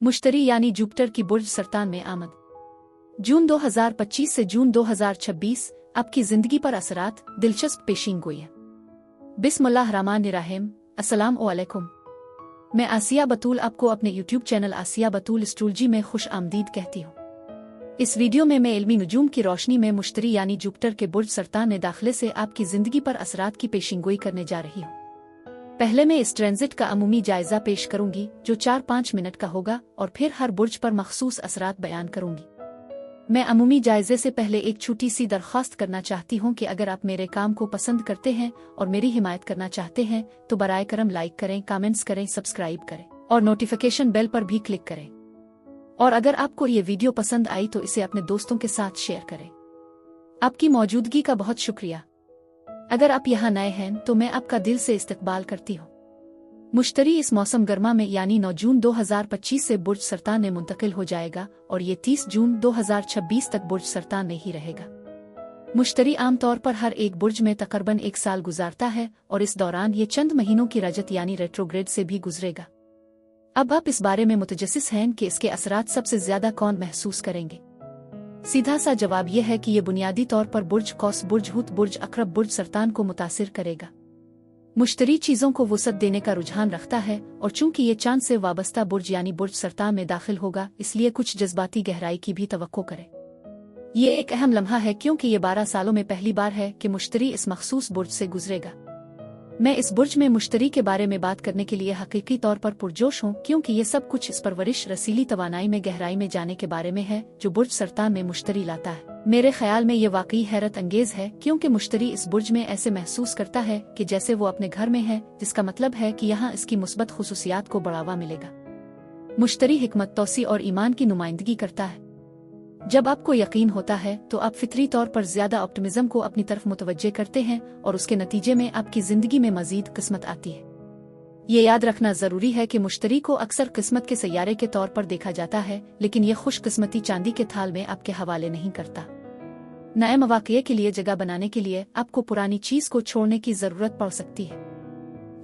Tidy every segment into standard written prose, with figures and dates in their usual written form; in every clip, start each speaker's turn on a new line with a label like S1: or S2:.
S1: मुश्तरी यानी जुपिटर की बुर्ज सरतान में आमद। जून 2025 से जून 2026 आपकी जिंदगी पर असरात दिलचस्प पेशीनगोई है। बिस्मिल्लाहिर्रहमानिर्रहीम। अस्सलाम वालेकुम। मैं आसिया बतूल आपको अपने यूट्यूब चैनल आसिया बतूल एस्ट्रोलॉजी में खुश आमदीद कहती हूँ। इस वीडियो में मैं इल्मी नुजूम की रोशनी में मुश्तरी यानी जुपिटर के बुर्ज सरतान में दाखिले से आपकी जिंदगी पर असरात की पेशीनगोई करने जा रही हूँ। पहले मैं इस ट्रांजिट का अमूमी जायजा पेश करूंगी जो 4-5 मिनट का होगा और फिर हर बुर्ज पर मखसूस असरात बयान करूंगी। मैं अमूमी जायजे से पहले एक छोटी सी दरख्वास्त करना चाहती हूं कि अगर आप मेरे काम को पसंद करते हैं और मेरी हिमायत करना चाहते हैं तो बराए करम लाइक करें, कमेंट्स करें, सब्सक्राइब करें और नोटिफिकेशन बेल पर भी क्लिक करें। और अगर आपको ये वीडियो पसंद आई तो इसे अपने दोस्तों के साथ शेयर करें। आपकी मौजूदगी का बहुत शुक्रिया। अगर आप यहाँ नए हैं तो मैं आपका दिल से इस्तकबाल करती हूँ। मुश्तरी इस मौसम गर्मा में यानी 9 जून 2025 से बुर्ज सरतान में मुंतकिल हो जाएगा और ये 30 जून 2026 तक बुर्ज सरतान में ही रहेगा। मुश्तरी आमतौर पर हर एक बुर्ज में तकरीबन 1 साल गुजारता है और इस दौरान ये चंद महीनों की रजत यानी रेट्रोग्रेड से भी गुजरेगा। अब आप इस बारे में मुतजस्सिस हैं कि इसके असरात सबसे ज्यादा कौन महसूस करेंगे। सीधा सा जवाब यह है कि ये बुनियादी तौर पर बुर्ज कौस, बुर्ज हुत, बुर्ज अकरब, बुर्ज सरतान को मुतासिर करेगा। मुश्तरी चीजों को वुसअत देने का रुझान रखता है और चूंकि ये चांद से वाबस्ता बुर्ज यानी बुर्ज सरतान में दाखिल होगा इसलिए कुछ जज्बाती गहराई की भी तवक्को करे। ये एक अहम लम्हा है क्योंकि ये 12 सालों में पहली बार है कि मुश्तरी इस मखसूस बुर्ज से गुजरेगा। मैं इस बुर्ज में मुश्तरी के बारे में बात करने के लिए हकीकी तौर पर पुरजोश हूँ क्योंकि ये सब कुछ इस परवरिश रसीली तवानाई में गहराई में जाने के बारे में है जो बुर्ज सरतान में मुश्तरी लाता है। मेरे ख्याल में ये वाकई हैरत अंगेज है क्योंकि मुश्तरी इस बुर्ज में ऐसे महसूस करता है कि जैसे वो अपने घर में है, जिसका मतलब है कि यहाँ इसकी मुस्बत खुसूसियात को बढ़ावा मिलेगा। मुश्तरी हिकमत तौसी और ईमान की नुमाइंदगी करता है। जब आपको यकीन होता है तो आप फितरी तौर पर ज्यादा ऑप्टिमिज्म को अपनी तरफ मुतवज्जे करते हैं और उसके नतीजे में आपकी जिंदगी में मजीद किस्मत आती है। ये याद रखना जरूरी है कि मुश्तरी को अक्सर किस्मत के सैयारे के तौर पर देखा जाता है, लेकिन ये खुशकिस्मती चांदी के थाल में आपके हवाले नहीं करता। नए मवाक़े के लिए जगह बनाने के लिए आपको पुरानी चीज को छोड़ने की जरूरत पड़ सकती है।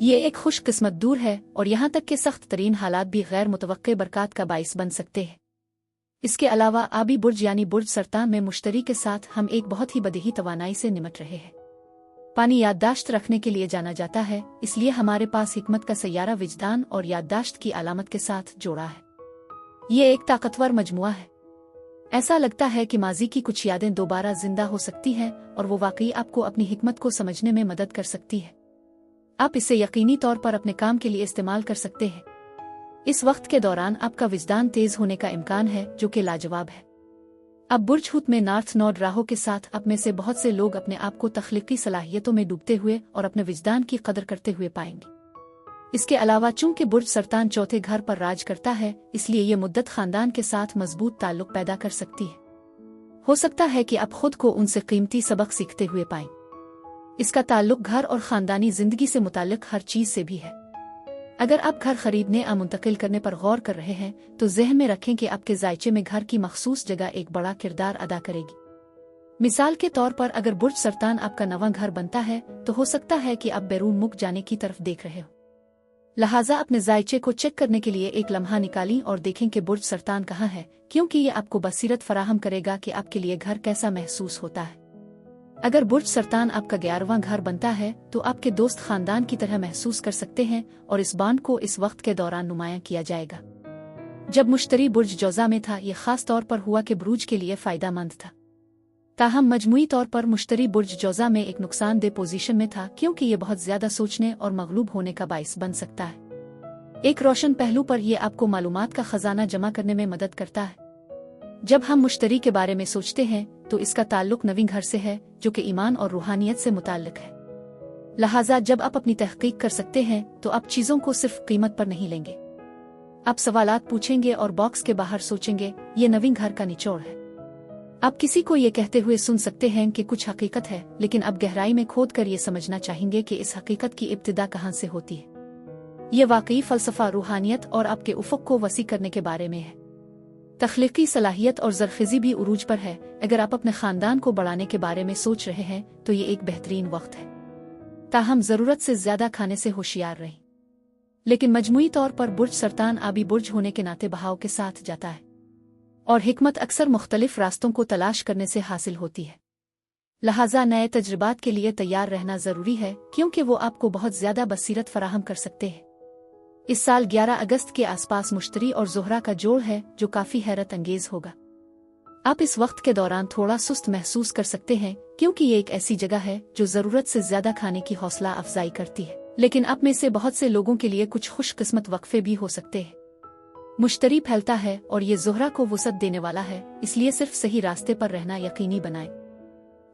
S1: ये एक खुशकिस्मत दूर है और यहाँ तक के सख्त तरीन हालात भी गैर मुतवक्के बरकत का बाइस बन सकते हैं। इसके अलावा आबी बुर्ज यानी बुर्ज सरतान में मुश्तरी के साथ हम एक बहुत ही बदही तवानाई से निमट रहे हैं। पानी याददाश्त रखने के लिए जाना जाता है, इसलिए हमारे पास हिकमत का सैयारा विजदान और याददाश्त की अलामत के साथ जोड़ा है। ये एक ताकतवर मजमुआ है। ऐसा लगता है कि माजी की कुछ यादें दोबारा जिंदा हो सकती हैं और वो वाकई आपको अपनी हिकमत को समझने में मदद कर सकती है। आप इसे यकीनी तौर पर अपने काम के लिए इस्तेमाल कर सकते हैं। इस वक्त के दौरान आपका विजदान तेज होने का इम्कान है जो कि लाजवाब है। अब बुर्ज हुत में नॉर्थ नोड राहों के साथ आप में से बहुत से लोग अपने आप को तख्लीकी सलाहियतों में डूबते हुए और अपने विजदान की कदर करते हुए पाएंगे। इसके अलावा चूंकि बुर्ज सरतान चौथे घर पर राज करता है इसलिए ये मुद्दत खानदान के साथ मजबूत ताल्लुक पैदा कर सकती है। हो सकता है कि आप खुद को उनसे कीमती सबक सीखते हुए पाएं। इसका ताल्लुक घर और खानदानी जिंदगी से मुताल्लिक हर चीज से भी है। अगर आप घर खरीदने या मुंतकिल करने पर गौर कर रहे हैं तो ज़हन में रखें कि आपके जायचे में घर की मखसूस जगह एक बड़ा किरदार अदा करेगी। मिसाल के तौर पर अगर बुर्ज सरतान आपका नवा घर बनता है तो हो सकता है कि आप बैरून मुल्क जाने की तरफ देख रहे हो। लिहाजा अपने जायचे को चेक करने के लिए एक लम्हा निकालें और देखें कि बुर्ज सरतान कहाँ है, क्योंकि ये आपको बसीरत फराहम करेगा कि आपके लिए घर कैसा महसूस होता है। अगर बुर्ज सरतान आपका 11वां घर बनता है तो आपके दोस्त खानदान की तरह महसूस कर सकते हैं और इस बांड को इस वक्त के दौरान नुमायां किया जाएगा। जब मुश्तरी बुर्ज जौजा में था ये खास तौर पर हुआ कि बुरूज के लिए फायदा मंद था। ताहम मजमूई तौर पर मुश्तरी बुर्ज जौजा में एक नुकसानदेह पोजीशन में था क्योंकि ये बहुत ज्यादा सोचने और मगलूब होने का बाइस बन सकता है। एक रोशन पहलू पर यह आपको मालूमात का खजाना जमा करने में मदद करता है। जब हम मुश्तरी के बारे में सोचते हैं तो इसका ताल्लुक नवीं घर से है जो कि ईमान और रूहानियत से मुताल्लिक है। लिहाजा जब आप अपनी तहकीक कर सकते हैं तो आप चीजों को सिर्फ कीमत पर नहीं लेंगे। आप सवालात पूछेंगे और बॉक्स के बाहर सोचेंगे। ये नवीं घर का निचोड़ है। आप किसी को ये कहते हुए सुन सकते हैं कि कुछ हकीकत है, लेकिन अब गहराई में खोद कर ये समझना चाहेंगे कि इस हकीकत की इब्तिदा कहाँ से होती है। ये वाकई फलसफा, रूहानियत और आपके उफ़ुक़ को वसी करने के बारे में है। तख्लीकी सलाहियत और ज़रख़ीज़ी भी उरूज पर है। अगर आप अपने खानदान को बढ़ाने के बारे में सोच रहे हैं तो ये एक बेहतरीन वक्त है। ताहम ज़रूरत से ज्यादा खाने से होशियार रहें। लेकिन मजमूई तौर पर बुर्ज सरतान आबी बुर्ज होने के नाते बहाव के साथ जाता है और हिकमत अक्सर मुख्तलिफ रास्तों को तलाश करने से हासिल होती है। लिहाजा नए तजुर्बात के लिए तैयार रहना ज़रूरी है, क्योंकि वो आपको बहुत ज़्यादा बसीरत फराहम कर सकते हैं। इस साल 11 अगस्त के आसपास मुश्तरी और ज़ोहरा का जोड़ है जो काफ़ी हैरत अंगेज होगा। आप इस वक्त के दौरान थोड़ा सुस्त महसूस कर सकते हैं, क्योंकि ये एक ऐसी जगह है जो ज़रूरत से ज़्यादा खाने की हौसला अफजाई करती है। लेकिन आप में से बहुत से लोगों के लिए कुछ खुशकिस्मत वक्फे भी हो सकते हैं। मुश्तरी फैलता है और ये ज़ोहरा को वुसअत देने वाला है, इसलिए सिर्फ सही रास्ते पर रहना यकीनी बनाएं।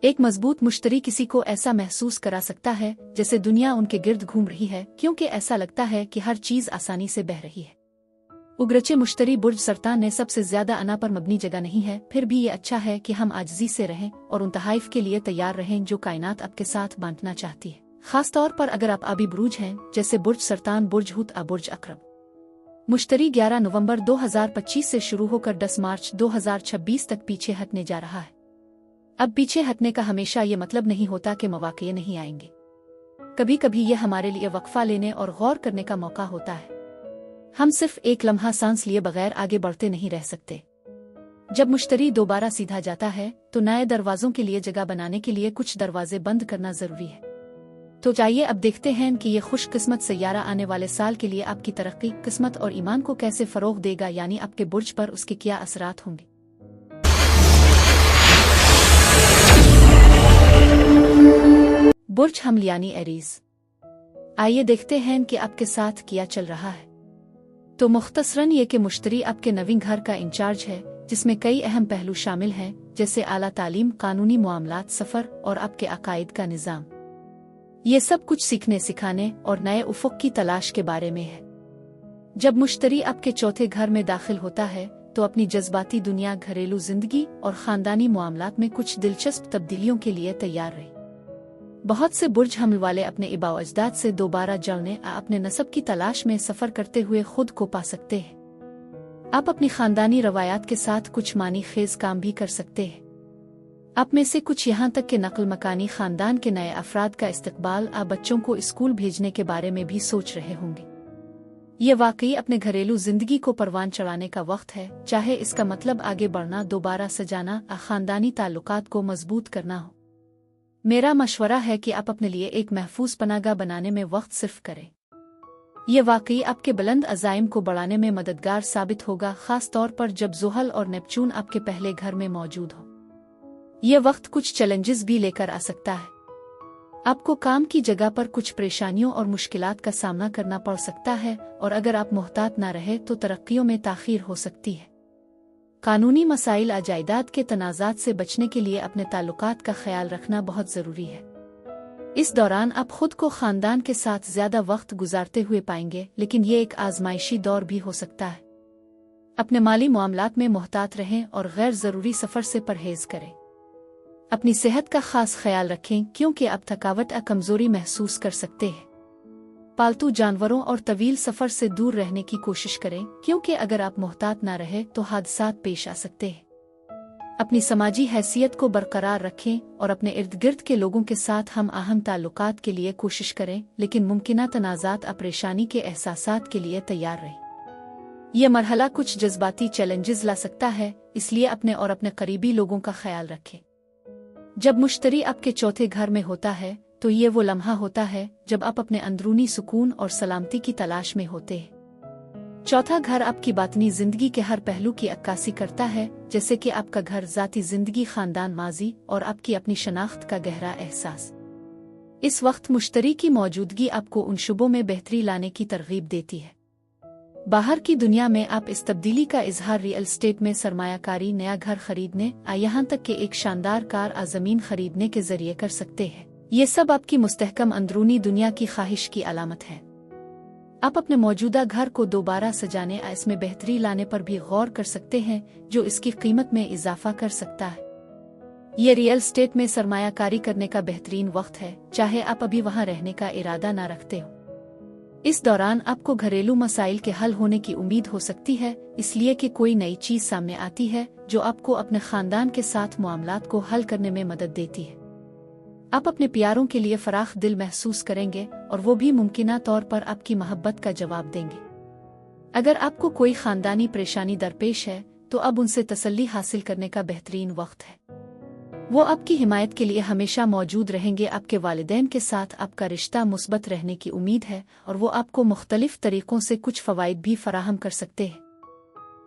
S1: एक मजबूत मुश्तरी किसी को ऐसा महसूस करा सकता है जैसे दुनिया उनके गिर्द घूम रही है, क्योंकि ऐसा लगता है कि हर चीज आसानी से बह रही है। उग्रचे मुश्तरी बुर्ज सरतान ने सबसे ज्यादा अना पर मबनी जगह नहीं है, फिर भी ये अच्छा है कि हम आजिज़ी से रहें और उन तहाइफ के लिए तैयार रहें जो कायनात आपके साथ बांटना चाहती है, खास तौर पर अगर आप आबी बुरूज हैं जैसे बुर्ज सरतान, बुर्ज हुत या बुर्ज अकरब। मुश्तरी 11 नवंबर 2025 से शुरू होकर 10 मार्च 2026 तक पीछे हटने जा रहा है। अब पीछे हटने का हमेशा ये मतलब नहीं होता कि मौके नहीं आएंगे। कभी कभी ये हमारे लिए वक्फा लेने और गौर करने का मौका होता है। हम सिर्फ एक लम्हा सांस लिए बगैर आगे बढ़ते नहीं रह सकते। जब मुश्तरी दोबारा सीधा जाता है तो नए दरवाजों के लिए जगह बनाने के लिए कुछ दरवाजे बंद करना जरूरी है। तो चाहिए अब देखते हैं कि ये खुशकिस्मत सैयारा आने वाले साल के लिए आपकी तरक्की, किस्मत और ईमान को कैसे फरोग देगा, यानी आपके बुर्ज पर उसके क्या असरात होंगे। बुर्ज हमल यानी एरीज। आइए देखते हैं कि आपके साथ क्या चल रहा है। तो मुख्तसरन ये कि मुश्तरी आपके नवीं घर का इंचार्ज है, जिसमें कई अहम पहलू शामिल हैं, जैसे आला तालीम, कानूनी मामलात, सफ़र और आपके अकायद का निज़ाम। ये सब कुछ सीखने सिखाने और नए उफ़ुक़ की तलाश के बारे में है। जब मुश्तरी आपके चौथे घर में दाखिल होता है तो अपनी जज्बाती दुनिया, घरेलू जिंदगी और ख़ानदानी मामलात में कुछ दिलचस्प तब्दीलियों के लिए तैयार रहे। बहुत से बुर्ज हमल वाले अपने इबाओ अजदाद से दोबारा जड़ने या अपने नसब की तलाश में सफ़र करते हुए खुद को पा सकते हैं। आप अपनी ख़ानदानी रवायात के साथ कुछ मानी खेज काम भी कर सकते हैं। आप में से कुछ यहाँ तक कि नकल मकानी ख़ानदान के नए अफराद का इस्तकबाल या बच्चों को स्कूल भेजने के बारे में भी सोच रहे होंगे। ये वाकई अपने घरेलू जिंदगी को परवान चढ़ाने का वक्त है, चाहे इसका मतलब आगे बढ़ना, दोबारा सजाना या ख़ानदानी ताल्लुकात को मजबूत करना हो। मेरा मशवरा है कि आप अपने लिए एक महफूज पनागा बनाने में वक्त सिर्फ करें। ये वाकई आपके बुलंद अज़ाइम को बढ़ाने में मददगार साबित होगा, खास तौर पर जब ज़ुहल और नेपचून आपके पहले घर में मौजूद हो। ये वक्त कुछ चैलेंजेस भी लेकर आ सकता है। आपको काम की जगह पर कुछ परेशानियों और मुश्किलात का सामना करना पड़ सकता है, और अगर आप मुहतात ना रहे तो तरक्कियों में ताख़ीर हो सकती है। कानूनी मसाइल या जायदाद के तनाज़ात से बचने के लिए अपने ताल्लुकात का ख्याल रखना बहुत ज़रूरी है। इस दौरान आप खुद को ख़ानदान के साथ ज़्यादा वक्त गुजारते हुए पाएंगे, लेकिन ये एक आजमाइशी दौर भी हो सकता है। अपने माली मामलात में मुहतात रहें और गैर ज़रूरी सफ़र से परहेज़ करें। अपनी सेहत का खास ख्याल रखें, क्योंकि आप थकावट या कमज़ोरी महसूस कर सकते हैं। पालतू जानवरों और तवील सफ़र से दूर रहने की कोशिश करें, क्योंकि अगर आप मुहतात ना रहे तो हादसात पेश आ सकते हैं। अपनी समाजी हैसियत को बरकरार रखें और अपने इर्द गिर्द के लोगों के साथ हम आहम ताल्लुकात के लिए कोशिश करें, लेकिन मुमकिना तनाज़ात या परेशानी के एहसासात के लिए तैयार रहें। यह मरहला कुछ जज्बाती चैलेंजेस ला सकता है, इसलिए अपने और अपने करीबी लोगों का ख्याल रखें। जब मुश्तरी आपके चौथे घर में होता है तो ये वो लम्हा होता है जब आप अपने अंदरूनी सुकून और सलामती की तलाश में होते हैं। चौथा घर आपकी बातनी जिंदगी के हर पहलू की अक्कासी करता है, जैसे कि आपका घर, ज़ाती जिंदगी, खानदान, माजी और आपकी अपनी शनाख्त का गहरा एहसास। इस वक्त मुश्तरी की मौजूदगी आपको उन शुबों में बेहतरी लाने की तरगीब देती है। बाहर की दुनिया में आप इस तब्दीली का इजहार रियल एस्टेट में सरमायाकारी, नया घर खरीदने या यहाँ तक कि एक शानदार कार या ज़मीन खरीदने के जरिए कर सकते हैं। ये सब आपकी मुस्तहकम अंदरूनी दुनिया की ख्वाहिश की अलामत है। आप अपने मौजूदा घर को दोबारा सजाने या इसमें बेहतरी लाने पर भी गौर कर सकते हैं, जो इसकी कीमत में इजाफा कर सकता है। ये रियल एस्टेट में सरमायाकारी करने का बेहतरीन वक्त है, चाहे आप अभी वहाँ रहने का इरादा ना रखते हो। इस दौरान आपको घरेलू मसाइल के हल होने की उम्मीद हो सकती है, इसलिए कि कोई नई चीज सामने आती है जो आपको अपने खानदान के साथ मामलात को हल करने में मदद देती है। आप अपने प्यारों के लिए फराख दिल महसूस करेंगे और वो भी मुमकिना तौर पर आपकी मोहब्बत का जवाब देंगे। अगर आपको कोई खानदानी परेशानी दरपेश है तो अब उनसे तसल्ली हासिल करने का बेहतरीन वक्त है। वो आपकी हिमायत के लिए हमेशा मौजूद रहेंगे। आपके वालिदैन के साथ आपका रिश्ता मुस्बत रहने की उम्मीद है और वो आपको मुख्तलिफ तरीकों से कुछ फ़वाइद भी फराहम कर सकते हैं।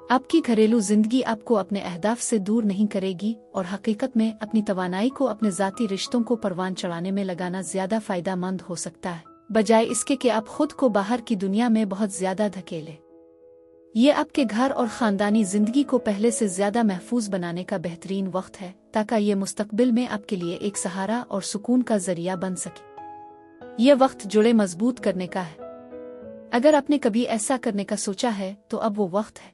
S1: आपकी घरेलू जिंदगी आपको अपने अहदाफ से दूर नहीं करेगी और हकीकत में अपनी तवानाई को अपने ज़ाती रिश्तों को परवान चढ़ाने में लगाना ज़्यादा फ़ायदा मंद हो सकता है, बजाय इसके कि आप खुद को बाहर की दुनिया में बहुत ज़्यादा धकेलें। ये आपके घर और ख़ानदानी ज़िंदगी को पहले से ज़्यादा महफूज बनाने का बेहतरीन वक्त है, ताकि ये मुस्तकबिल में आपके लिए एक सहारा और सुकून का ज़रिया बन सके। ये वक्त जुड़े मजबूत करने का है। अगर आपने कभी ऐसा करने का सोचा है तो अब वो वक्त है।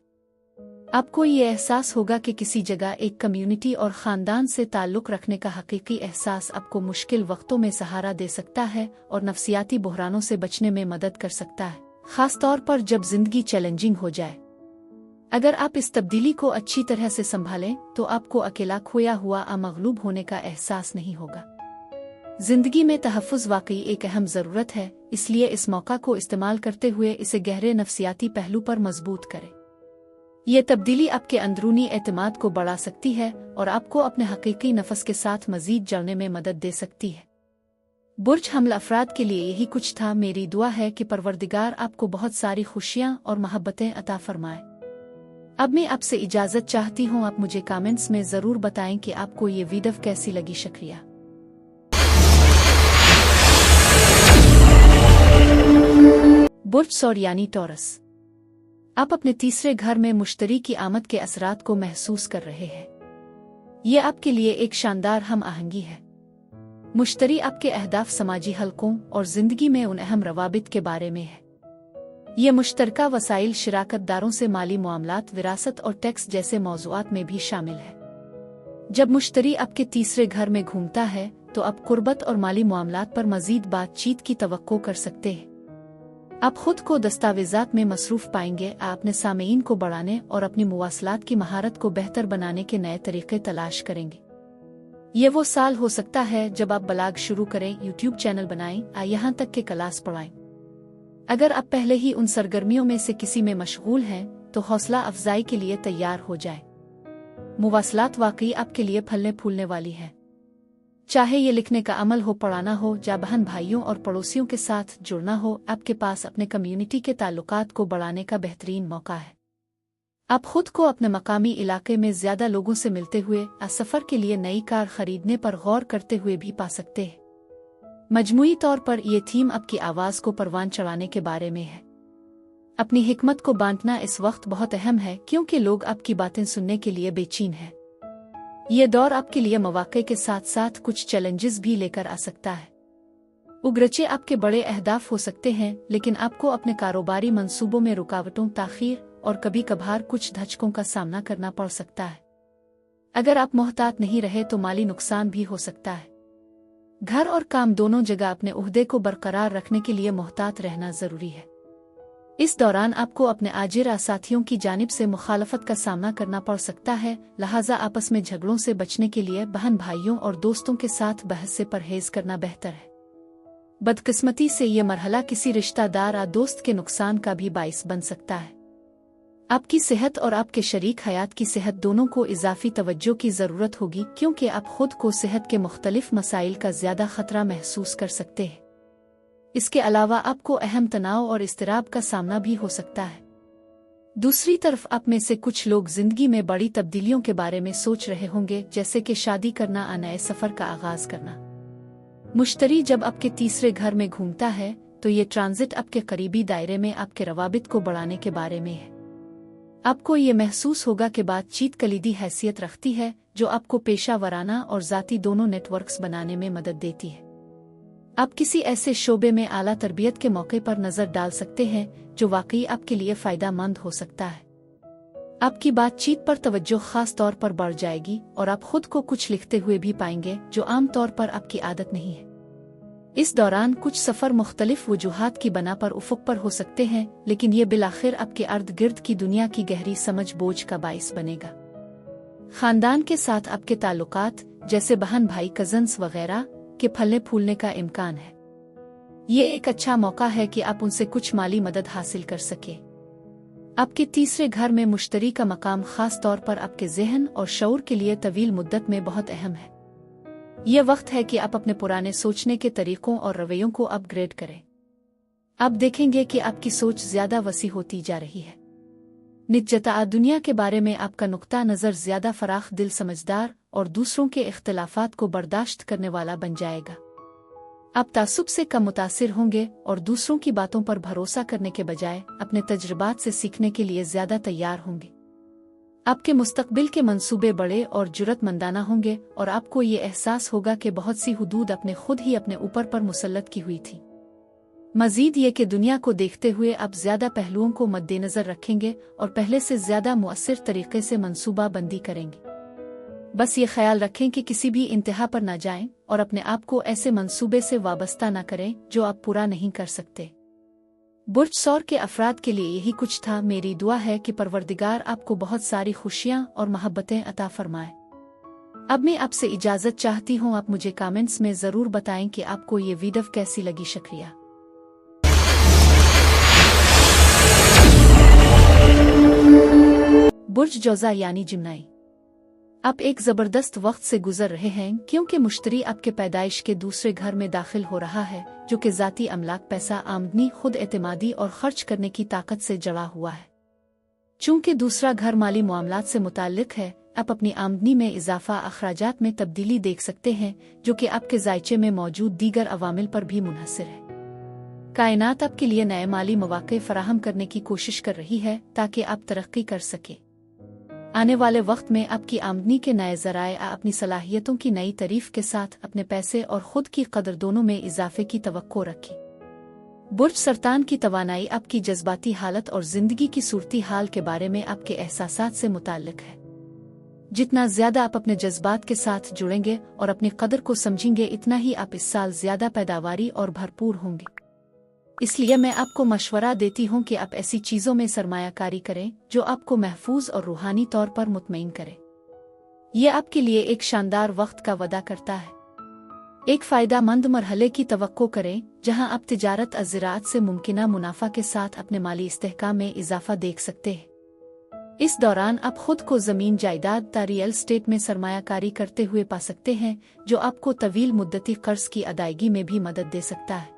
S1: आपको ये एहसास होगा कि किसी जगह एक कम्युनिटी और ख़ानदान से ताल्लुक़ रखने का हकीकी एहसास आपको मुश्किल वक्तों में सहारा दे सकता है और नफसियाती बहरानों से बचने में मदद कर सकता है, ख़ास तौर पर जब ज़िंदगी चैलेंजिंग हो जाए। अगर आप इस तब्दीली को अच्छी तरह से संभालें तो आपको अकेला खोया हुआ मगलूब होने का एहसास नहीं होगा। ज़िंदगी में तहफ़्फ़ुज़ वाकई एक अहम ज़रूरत है, इसलिए इस मौका को इस्तेमाल करते हुए इसे गहरे नफसियाती पहलू पर मजबूत करें। ये तब्दीली आपके अंदरूनी एतमाद को बढ़ा सकती है और आपको अपने हकीकी नफस के साथ मजीद जड़ने में मदद दे सकती है। बुर्ज हमल अफराद के लिए यही कुछ था। मेरी दुआ है कि परवरदिगार आपको बहुत सारी खुशियाँ और मोहब्बतें अता फरमाए। अब मैं आपसे इजाज़त चाहती हूँ। आप मुझे कमेंट्स में ज़रूर बताएं कि आपको ये वीडियो कैसी लगी। शुक्रिया। बुर्ज सौर यानी टॉरस, आप अपने तीसरे घर में मुश्तरी की आमद के असरात को महसूस कर रहे हैं। ये आपके लिए एक शानदार हम आहंगी है। मुश्तरी आपके अहदाफ, समाजी हलकों और जिंदगी में उन अहम रवाबित के बारे में है। ये मुश्तरका वसाइल, शिराकतदारों से माली मामलात, विरासत और टैक्स जैसे मौज़ूआत में भी शामिल है। जब मुश्तरी आपके तीसरे घर में घूमता है तो आप कुर्बत और माली मामलात पर मजीद बातचीत की तवक्को कर सकते हैं। आप खुद को दस्तावेज़ात में मसरूफ़ पाएंगे। आप अपने सामीन को बढ़ाने और अपनी मुवासलात की महारत को बेहतर बनाने के नए तरीक़े तलाश करेंगे। ये वो साल हो सकता है जब आप ब्लॉग शुरू करें, यूट्यूब चैनल बनाएं, यहाँ तक कि क्लास पढ़ाएं। अगर आप पहले ही उन सरगर्मियों में से किसी में मशगूल हैं तो हौसला अफजाई के लिए तैयार हो जाएं। मुवासलात वाकई आपके लिए फलने फूलने वाली है। चाहे ये लिखने का अमल हो, पढ़ाना हो, या बहन भाइयों और पड़ोसियों के साथ जुड़ना हो, आपके पास अपने कम्युनिटी के ताल्लुकात को बढ़ाने का बेहतरीन मौका है। आप खुद को अपने मकामी इलाके में ज़्यादा लोगों से मिलते हुए सफ़र के लिए नई कार खरीदने पर गौर करते हुए भी पा सकते हैं। मजमूई तौर पर यह थीम आपकी आवाज़ को परवान चढ़ाने के बारे में है। अपनी हिकमत को बांटना इस वक्त बहुत अहम है, क्योंकि लोग आपकी बातें सुनने के लिए बेचैन हैं। ये दौर आपके लिए मौक़े के साथ साथ कुछ चैलेंजेस भी लेकर आ सकता है। उगरचे आपके बड़े अहदाफ हो सकते हैं, लेकिन आपको अपने कारोबारी मंसूबों में रुकावटों, ताख़ीर और कभी कभार कुछ धचकों का सामना करना पड़ सकता है। अगर आप मोहतात नहीं रहे तो माली नुकसान भी हो सकता है। घर और काम दोनों जगह अपने उहदे को बरकरार रखने के लिए मोहतात रहना ज़रूरी है। इस दौरान आपको अपने आजिरा साथियों की जानिब से मुखालफत का सामना करना पड़ सकता है, लिहाजा आपस में झगड़ों से बचने के लिए बहन भाइयों और दोस्तों के साथ बहस से परहेज करना बेहतर है। बदकिस्मती से ये मरहला किसी रिश्तेदार या दोस्त के नुकसान का भी बाइस बन सकता है। आपकी सेहत और आपके शरीक हयात की सेहत दोनों को इजाफी तवज्जो की ज़रूरत होगी, क्योंकि आप खुद को सेहत के मुख्तलिफ मसाइल का ज़्यादा ख़तरा महसूस कर सकते हैं। इसके अलावा आपको अहम तनाव और इस्तिराब का सामना भी हो सकता है। दूसरी तरफ आप में से कुछ लोग जिंदगी में बड़ी तब्दीलियों के बारे में सोच रहे होंगे, जैसे कि शादी करना या नए सफर का आगाज करना। मुश्तरी जब आपके तीसरे घर में घूमता है तो ये ट्रांजिट आपके करीबी दायरे में आपके रवाबित को बढ़ाने के बारे में है। आपको ये महसूस होगा कि बातचीत कलीदी हैसियत रखती है, जो आपको पेशा वराना और ज़ाती दोनों नेटवर्क्स बनाने में मदद देती है। आप किसी ऐसे शोबे में आला तरबियत के मौके पर नज़र डाल सकते हैं जो वाकई आपके लिए फ़ायदा मंद हो सकता है। आपकी बातचीत पर तवज्जो खास तौर पर बढ़ जाएगी और आप खुद को कुछ लिखते हुए भी पाएंगे, जो आम तौर पर आपकी आदत नहीं है। इस दौरान कुछ सफ़र मुख्तलिफ वजूहात की बना पर उफ़ुक़ पर हो सकते हैं, लेकिन ये बिलाखिर आपके अर्द गिर्द की दुनिया की गहरी समझ बोझ का बाइस बनेगा। ख़ानदान के साथ आपके ताल्लुकात, जैसे बहन भाई, कज़न्स वगैरह, कि फलने फूलने का इम्कान है। ये एक अच्छा मौका है कि आप उनसे कुछ माली मदद हासिल कर सके। आपके तीसरे घर में मुश्तरी का मकाम खास तौर पर आपके ज़हन और शऊर के लिए तवील मुद्दत में बहुत अहम है। यह वक्त है कि आप अपने पुराने सोचने के तरीकों और रवैयों को अपग्रेड करें। आप देखेंगे कि आपकी सोच ज्यादा वसी होती जा रही है। निजता दुनिया के बारे में आपका नुक्ता नज़र ज्यादा फराख दिल, समझदार और दूसरों के इख्तिलाफात को बर्दाश्त करने वाला बन जाएगा। आप तासुब से कम मुतासिर होंगे और दूसरों की बातों पर भरोसा करने के बजाय अपने तजुर्बात से सीखने के लिए ज्यादा तैयार होंगे। आपके मुस्तकबिल के मंसूबे बड़े और जुर्रतमंदाना होंगे और आपको ये एहसास होगा कि बहुत सी हुदूद अपने खुद ही अपने ऊपर पर मुसल्लत की हुई थी। मजीद ये कि दुनिया को देखते हुए आप ज्यादा पहलुओं को मद्देनजर रखेंगे और पहले से ज्यादा मुअस्सिर तरीके से मंसूबा बंदी करेंगे। बस ये ख्याल रखें कि किसी भी इंतहा पर ना जाएं और अपने आप को ऐसे मंसूबे से वाबस्ता ना करें जो आप पूरा नहीं कर सकते। बुर्ज सौर के अफराद के लिए यही कुछ था। मेरी दुआ है कि परवरदिगार आपको बहुत सारी खुशियां और मोहब्बतें अता फरमाए। अब मैं आपसे इजाजत चाहती हूँ। आप मुझे कमेंट्स में जरूर बताएं कि आपको ये वीडियो कैसी लगी। शुक्रिया। बुर्ज जौजा यानी जिम्नाई, आप एक जबरदस्त वक्त से गुजर रहे हैं क्योंकि मुश्तरी आपके पैदाइश के दूसरे घर में दाखिल हो रहा है जो कि ज़ाती अमलाक, पैसा, आमदनी, खुद एतमादी और खर्च करने की ताकत से जड़ा हुआ है। चूंकि दूसरा घर माली मामलात से मुताल्लिक है, आप अपनी आमदनी में इजाफा, अखराजात में तब्दीली देख सकते हैं जो कि आपके जायचे में मौजूद दीगर अवामिल पर भी मुनहसर है। कायनात आपके लिए नए माली मौके फराहम करने की कोशिश कर रही है ताकि आप तरक्की कर सके। आने वाले वक्त में आपकी आमदनी के नए ज़राए अपनी सलाहियतों की नई तारीफ के साथ अपने पैसे और खुद की कदर दोनों में इजाफे की तवक्को रखें। बुर्ज सरतान की तवानाई आपकी जज्बाती हालत और जिंदगी की सूरती हाल के बारे में आपके एहसासात से मुताल्लिक है। जितना ज्यादा आप अपने जज्बात के साथ जुड़ेंगे और अपनी कदर को समझेंगे, इतना ही आप इस साल ज्यादा पैदावारी और भरपूर होंगे। इसलिए मैं आपको मशवरा देती हूँ कि आप ऐसी चीज़ों में सरमायाकारी करें जो आपको महफूज और रूहानी तौर पर मुतमईन करे। ये आपके लिए एक शानदार वक्त का वादा करता है। एक फ़ायदामंद मरहले की तवक्को करें जहां आप तिजारत और ज़राअत से मुमकिना मुनाफा के साथ अपने माली इस्तेहकाम में इजाफा देख सकते हैं। इस दौरान आप खुद को ज़मीन, जायदाद, रियल एस्टेट में सरमायाकारी करते हुए पा सकते हैं जो आपको तवील मुद्दती कर्ज की अदायगी में भी मदद दे सकता है।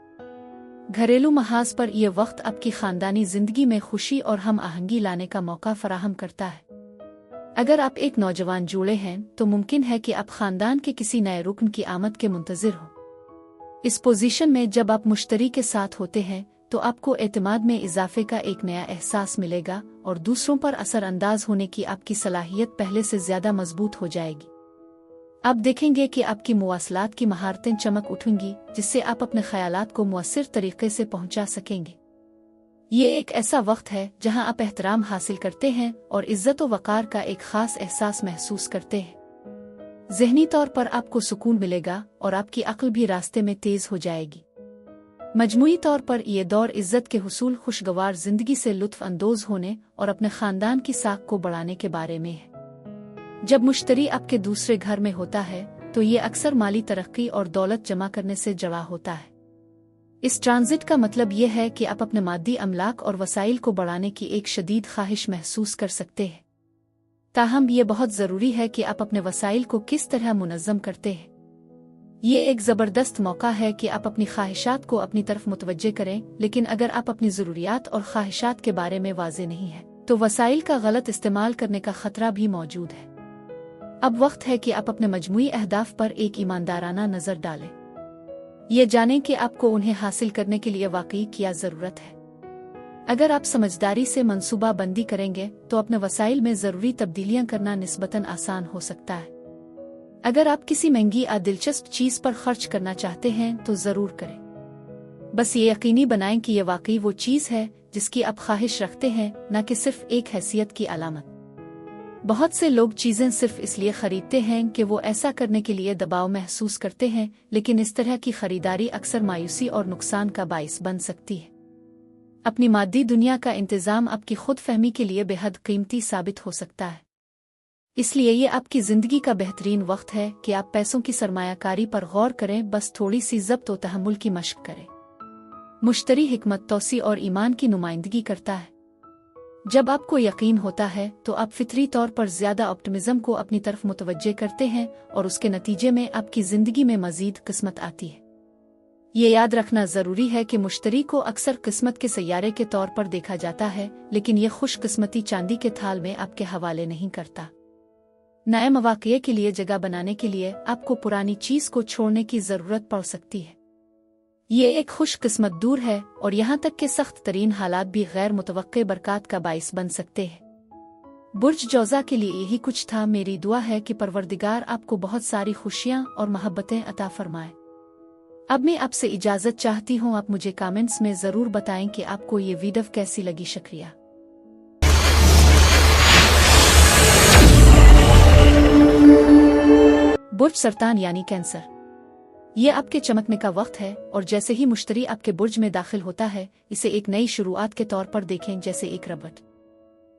S1: घरेलू महाज पर यह वक्त आपकी खानदानी जिंदगी में खुशी और हम आहंगी लाने का मौका फराहम करता है। अगर आप एक नौजवान जोड़े हैं तो मुमकिन है कि आप खानदान के किसी नए रुकन की आमद के मुंतजिर हो। इस पोजीशन में जब आप मुश्तरी के साथ होते हैं तो आपको एतमाद में इजाफे का एक नया एहसास मिलेगा और दूसरों पर असर अंदाज होने की आपकी सलाहियत पहले से ज्यादा मजबूत हो जाएगी। आप देखेंगे कि आपकी मुवासलात की महारतें चमक उठेंगी जिससे आप अपने ख्यालात को मुअस्सिर तरीके से पहुंचा सकेंगे। ये एक ऐसा वक्त है जहां आप एहतराम हासिल करते हैं और इज्जत व वकार का एक खास एहसास महसूस करते हैं। ज़हनी तौर पर आपको सुकून मिलेगा और आपकी अक्ल भी रास्ते में तेज हो जाएगी। मजमूई तौर पर यह दौर इज्जत के हुसूल, खुशगवार जिंदगी से लुत्फ अंदोज होने और अपने खानदान की साख को बढ़ाने के बारे में है। जब मुश्तरी आपके दूसरे घर में होता है तो ये अक्सर माली तरक्की और दौलत जमा करने से जुड़ा होता है। इस ट्रांजिट का मतलब यह है कि आप अपने मादी अमलाक और वसाइल को बढ़ाने की एक शदीद ख्वाहिश महसूस कर सकते हैं। ताहम ये बहुत ज़रूरी है कि आप अपने वसाइल को किस तरह मुनज़्ज़म करते हैं। ये एक ज़बरदस्त मौका है कि आप अपनी ख्वाहिशात को अपनी तरफ मुतवज्जे करें, लेकिन अगर आप अपनी ज़रूरियात और ख्वाहिशात के बारे में वाज़े नहीं हैं तो वसाइल का गलत इस्तेमाल करने का खतरा भी मौजूद है। अब वक्त है कि आप अपने मजमूई अहदाफ पर एक ईमानदाराना नज़र डालें। ये जानें कि आपको उन्हें हासिल करने के लिए वाकई क्या ज़रूरत है। अगर आप समझदारी से मंसूबा बंदी करेंगे तो अपने वसाइल में ज़रूरी तब्दीलियां करना निस्बतन आसान हो सकता है। अगर आप किसी महंगी या दिलचस्प चीज़ पर खर्च करना चाहते हैं तो ज़रूर करें। बस ये यकीनी बनाएं कि यह वाकई वो चीज़ है जिसकी आप ख्वाहिश रखते हैं, न कि सिर्फ एक हैसियत की अलामत। बहुत से लोग चीज़ें सिर्फ इसलिए खरीदते हैं कि वो ऐसा करने के लिए दबाव महसूस करते हैं, लेकिन इस तरह की खरीदारी अक्सर मायूसी और नुकसान का बाइस बन सकती है। अपनी मादी दुनिया का इंतज़ाम आपकी खुद फहमी के लिए बेहद कीमती साबित हो सकता है। इसलिए ये आपकी जिंदगी का बेहतरीन वक्त है कि आप पैसों की सरमायाकारी पर गौर करें, बस थोड़ी सी ज़ब्त व तहम्मुल की मशक करें। मुश्तरी हिकमत तौसी और ईमान की नुमाइंदगी करता है। जब आपको यकीन होता है तो आप फितरी तौर पर ज़्यादा ऑप्टिमिज्म को अपनी तरफ मुतवज्जे करते हैं और उसके नतीजे में आपकी ज़िंदगी में मज़ीद किस्मत आती है। ये याद रखना ज़रूरी है कि मुश्तरी को अक्सर किस्मत के सैयारे के तौर पर देखा जाता है, लेकिन ये खुशकिस्मती चांदी के थाल में आपके हवाले नहीं करता। नए मौक़े के लिए जगह बनाने के लिए आपको पुरानी चीज़ को छोड़ने की ज़रूरत पड़ सकती है। ये एक खुशकिस्मत दूर है और यहाँ तक के सख्त तरीन हालात भी गैर मुतवक्के बरकत का बाइस बन सकते हैं। बुर्ज जौज़ा के लिए यही कुछ था। मेरी दुआ है कि परवरदिगार आपको बहुत सारी खुशियाँ और मोहब्बतें अता फरमाए। अब मैं आपसे इजाज़त चाहती हूँ। आप मुझे कमेंट्स में ज़रूर बताएं कि आपको ये वीडियो कैसी लगी। शुक्रिया। बुर्ज सरतान यानी कैंसर, ये आपके चमकने का वक्त है और जैसे ही मुश्तरी आपके बुर्ज में दाखिल होता है, इसे एक नई शुरुआत के तौर पर देखें, जैसे एक रबट।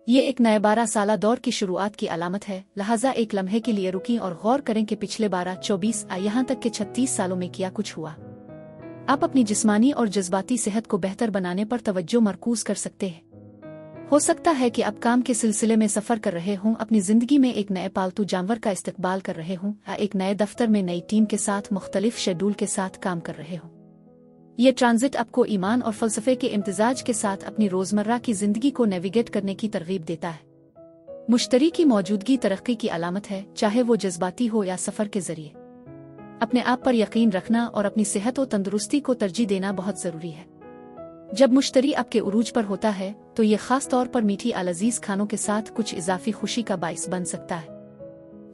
S1: ये एक नए 12 साला दौर की शुरुआत की अलामत है। लिहाजा एक लम्हे के लिए रुकें और गौर करें कि पिछले 12, 24 यहाँ तक के 36 सालों में क्या कुछ हुआ। आप अपनी जिस्मानी और जज्बाती सेहत को बेहतर बनाने पर तवज्जो मरकूज कर सकते हैं। हो सकता है कि आप काम के सिलसिले में सफ़र कर रहे हों, अपनी ज़िंदगी में एक नए पालतू जानवर का इस्तकबाल कर रहे हों, या एक नए दफ्तर में नई टीम के साथ मुख्तलिफ शेड्यूल के साथ काम कर रहे हों। ये ट्रांजिट आपको ईमान और फ़लसफ़े के इम्तिजाज के साथ अपनी रोज़मर्रा की ज़िंदगी को नेविगेट करने की तरगीब देता है। मुश्तरी की मौजूदगी तरक्की की अलामत है, चाहे वो जज्बाती हो या सफ़र के ज़रिए। अपने आप पर यकीन रखना और अपनी सेहत और तंदुरुस्ती को तरजीह देना बहुत ज़रूरी है। जब मुश्तरी आपके उरूज पर होता है तो ये खास तौर पर मीठी अलजीज खानों के साथ कुछ इजाफी खुशी का बाइस बन सकता है।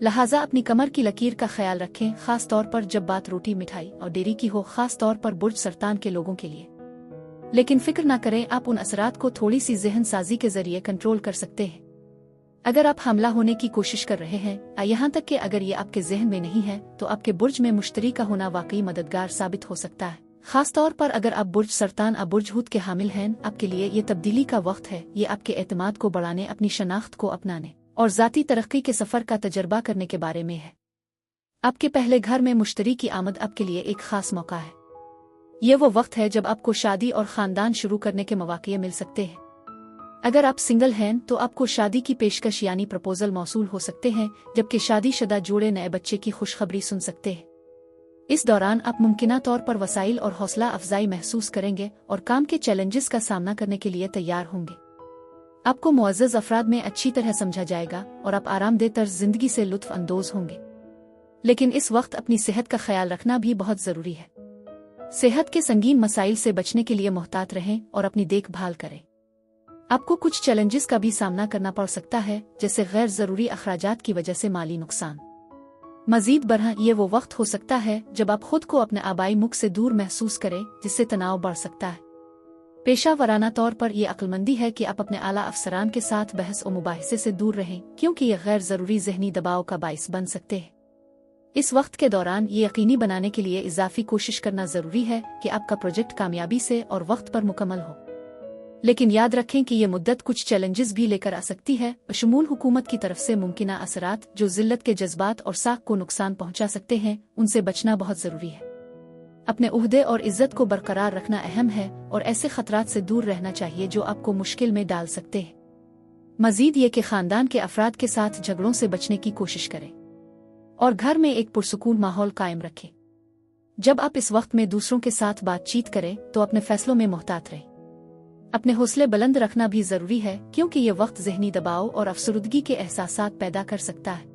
S1: लिहाजा अपनी कमर की लकीर का ख्याल रखें, खास तौर पर जब बात रोटी, मिठाई और डेयरी की हो, खास तौर पर बुर्ज सरतान के लोगों के लिए। लेकिन फिक्र ना करें, आप उन असरात को थोड़ी सी जहन साजी के जरिए कंट्रोल कर सकते हैं। अगर आप हमला होने की कोशिश कर रहे हैं, यहाँ तक कि अगर ये आपके जहन में नहीं है, तो आपके बुर्ज में मुश्तरी का होना वाकई मददगार साबित हो सकता है। खास तौर पर अगर आप बुर्ज सरतान या बुर्ज हूद के हामिल हैं, आपके लिए ये तब्दीली का वक्त है। ये आपके एतमाद को बढ़ाने, अपनी शनाख्त को अपनाने और ज़ाती तरक्की के सफ़र का तजर्बा करने के बारे में है। आपके पहले घर में मुश्तरी की आमद आपके लिए एक खास मौका है। ये वो वक्त है जब आपको शादी और ख़ानदान शुरू करने के मौक़े मिल सकते हैं। अगर आप सिंगल हैं तो आपको शादी की पेशकश यानी प्रपोजल मौसूल हो सकते हैं, जबकि शादीशुदा जोड़े नए बच्चे की खुशखबरी सुन सकते हैं। इस दौरान आप मुमकिना तौर पर वसाइल और हौसला अफजाई महसूस करेंगे और काम के चैलेंजेस का सामना करने के लिए तैयार होंगे। आपको मुअज़्ज़ज़ अफराद में अच्छी तरह समझा जाएगा और आप आरामदेह तर्ज जिंदगी से लुत्फ़ अंदोज होंगे। लेकिन इस वक्त अपनी सेहत का ख्याल रखना भी बहुत ज़रूरी है। सेहत के संगीन मसाइल से बचने के लिए मोहतात रहें और अपनी देखभाल करें। आपको कुछ चैलेंजेस का भी सामना करना पड़ सकता है, जैसे गैर ज़रूरी अखराजात की वजह से माली नुकसान। मजीद बरहा ये वो वक्त हो सकता है जब आप खुद को अपने आबाई मुख से दूर महसूस करें, जिससे तनाव बढ़ सकता है। पेशा वराना तौर पर यह अक्लमंदी है कि आप अपने आला अफसरान के साथ बहस और मुबाहिसे से दूर रहें, क्योंकि ये गैर ज़रूरी जहनी दबाव का बाइस बन सकते हैं। इस वक्त के दौरान ये यकीनी बनाने के लिए इजाफी कोशिश करना ज़रूरी है कि आपका प्रोजेक्ट कामयाबी से और वक्त पर मुकम्मल हो। लेकिन याद रखें कि ये मुद्दत कुछ चैलेंजेस भी लेकर आ सकती है, बशमूल हुकूमत की तरफ से मुमकिना असरात जो जिल्लत के जज्बात और साख को नुकसान पहुंचा सकते हैं, उनसे बचना बहुत ज़रूरी है। अपने उहदे और इज्जत को बरकरार रखना अहम है और ऐसे खतरात से दूर रहना चाहिए जो आपको मुश्किल में डाल सकते हैं। मजीद ये कि ख़ानदान के अफराद के साथ झगड़ों से बचने की कोशिश करें और घर में एक पुरसुकून माहौल कायम रखें। जब आप इस वक्त में दूसरों के साथ बातचीत करें तो अपने फैसलों में मोहतात रहें। अपने हौसले बुलंद रखना भी ज़रूरी है, क्योंकि ये वक्त ज़हनी दबाव और अफसरुदगी के एहसासात पैदा कर सकता है।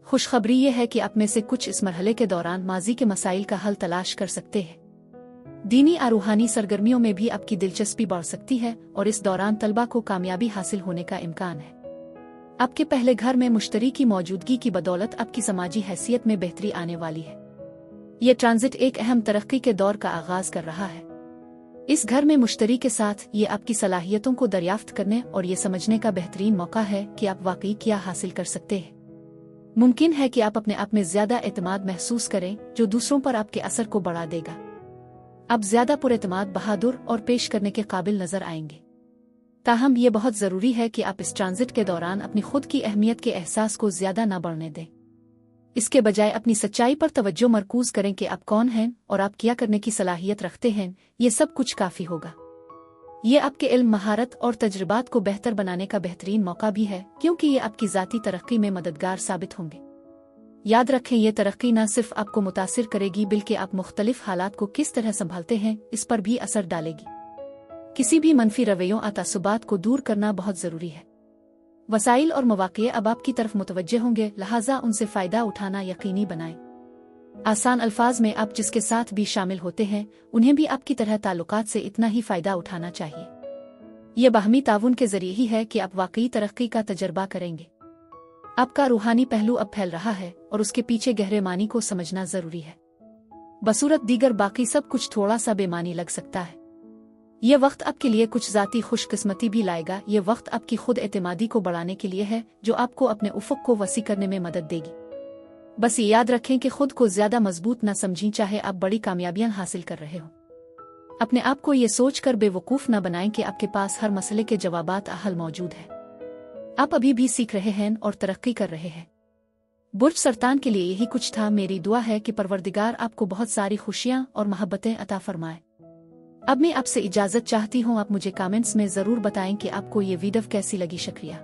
S1: खुशखबरी ये है कि आप में से कुछ इस मरहले के दौरान माजी के मसाइल का हल तलाश कर सकते हैं। दीनी और रूहानी सरगर्मियों में भी आपकी दिलचस्पी बढ़ सकती है और इस दौरान तलबा को कामयाबी हासिल होने का इम्कान है। आपके पहले घर में मुश्तरी की मौजूदगी की बदौलत आपकी समाजी हैसियत में बेहतरी आने वाली है। ये ट्रांजिट एक अहम तरक्की के दौर का आगाज कर रहा है। इस घर में मुश्तरी के साथ ये आपकी सलाहियतों को दरियाफ्त करने और ये समझने का बेहतरीन मौका है कि आप वाकई क्या हासिल कर सकते हैं। मुमकिन है कि आप अपने आप में ज्यादा एतमाद महसूस करें, जो दूसरों पर आपके असर को बढ़ा देगा। आप ज्यादा पुरएतमाद, बहादुर और पेश करने के काबिल नजर आएंगे। ताहम ये बहुत ज़रूरी है कि आप इस ट्रांजिट के दौरान अपनी खुद की अहमियत के एहसास को ज़्यादा ना बढ़ने दें। इसके बजाय अपनी सच्चाई पर तवज्जो मरकूज़ करें कि आप कौन हैं और आप क्या करने की सलाहियत रखते हैं। ये सब कुछ काफ़ी होगा। ये आपके इल्म, महारत और तजुर्बात को बेहतर बनाने का बेहतरीन मौका भी है, क्योंकि ये आपकी ज़ाती तरक्की में मददगार साबित होंगे। याद रखें, ये तरक्की न सिर्फ आपको मुतासिर करेगी बल्कि आप मुख्तलिफ हालात को किस तरह संभालते हैं इस पर भी असर डालेगी। किसी भी मनफी रवैयों और तासुबात को दूर करना बहुत ज़रूरी है। वसाइल और मौक़े अब आपकी तरफ मुतवज्जे होंगे, लिहाजा उनसे फ़ायदा उठाना यकीनी बनाएं। आसान अल्फाज में, आप जिसके साथ भी शामिल होते हैं उन्हें भी आपकी तरह ताल्लुकात से इतना ही फ़ायदा उठाना चाहिए। यह बाहमी ताउन के ज़रिए ही है कि आप वाकई तरक्की का तजर्बा करेंगे। आपका रूहानी पहलू अब फैल रहा है और उसके पीछे गहरे मानी को समझना ज़रूरी है। बसूरत दीगर बाकी सब कुछ थोड़ा सा बेमानी लग सकता है। यह वक्त आपके लिए कुछ ज़ाती खुशकिस्मती भी लाएगा। यह वक्त आपकी खुद एतमादी को बढ़ाने के लिए है, जो आपको अपने उफ़क़ को वसी करने में मदद देगी। बस ये याद रखें कि खुद को ज़्यादा मजबूत न समझें, चाहे आप बड़ी कामयाबियां हासिल कर रहे हो। अपने आप को ये सोचकर बेवकूफ़ न बनाएं कि आपके पास हर मसले के जवाबात हल मौजूद है। आप अभी भी सीख रहे हैं और तरक्की कर रहे हैं। बुर्ज सरतान के लिए यही कुछ था। मेरी दुआ है कि परवरदिगार आपको बहुत सारी खुशियां और मोहब्बतें अता फरमाए। अब मैं आपसे इजाज़त चाहती हूँ। आप मुझे कमेंट्स में ज़रूर बताएं कि आपको ये वीडियो कैसी लगी। शुक्रिया।